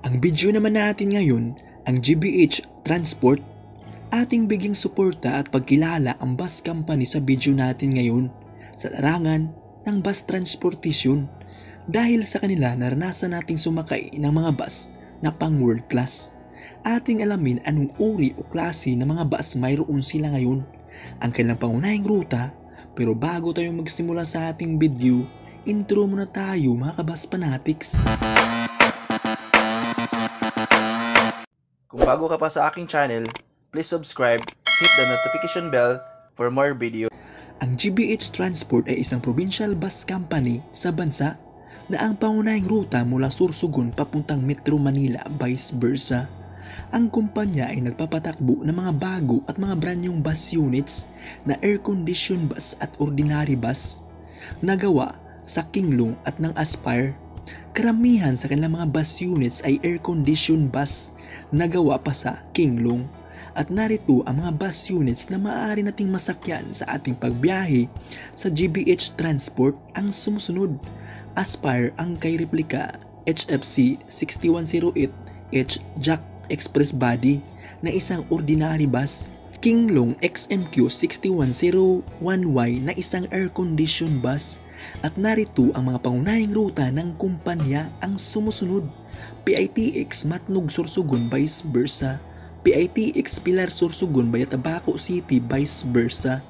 Ang video naman natin ngayon, ang GBH Transport, ating bigyang suporta at pagkilala ang bus company sa video natin ngayon sa larangan ng bus transportation dahil sa kanila naranasan nating sumakay ng mga bus na pang world class. Ating alamin anong uri o klase ng mga bus mayroon sila ngayon, ang kanilang pangunahing ruta, pero bago tayo magsimula sa ating video, intro muna tayo mga kabus fanatics. Kung bago ka pa sa aking channel, please subscribe, hit the notification bell for more video. Ang GBH Transport ay isang provincial bus company sa bansa na ang pangunahing ruta mula Sorsogon papuntang Metro Manila vice versa. Ang kumpanya ay nagpapatakbo ng mga bago at mga branyong bus units na air-conditioned bus at ordinary bus na gawa sa Kinglong at ng Aspire. Karamihan sa kanilang mga bus units ay air-conditioned bus na gawa pa sa Kinglong. At narito ang mga bus units na maaari nating masakyan sa ating pagbiyahe sa GBH Transport ang sumusunod. Aspire ang kay replika HFC 6108H Jack Express Body na isang ordinary bus. Kinglong XMQ 6101Y na isang air-conditioned bus. At narito ang mga pangunahing ruta ng kumpanya ang sumusunod. PITX Matnog Sorsogon vice versa, PITX Pilar Sorsogon via Tabaco City vice versa,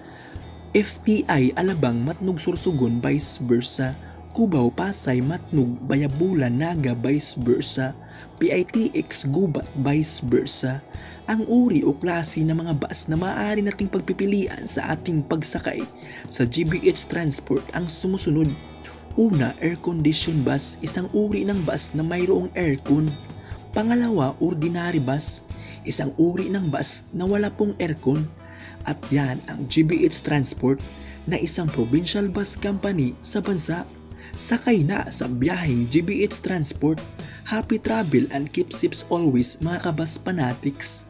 FTI Alabang Matnog Sorsogon vice versa, Cubao Pasay Matnog via Bulan Naga vice versa, PITX Gubat vice versa. Ang uri o klase ng mga bus na maaari nating pagpipilian sa ating pagsakay sa GBH Transport ang sumusunod. Una, air-conditioned bus, isang uri ng bus na mayroong aircon. Pangalawa, ordinary bus, isang uri ng bus na wala pong aircon. At yan ang GBH Transport na isang provincial bus company sa bansa. Sakay na sa biyaheng GBH Transport. Happy travel and keep safe always mga kabus fanatics.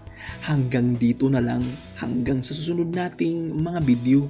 Hanggang dito na lang, hanggang sa susunod nating mga video.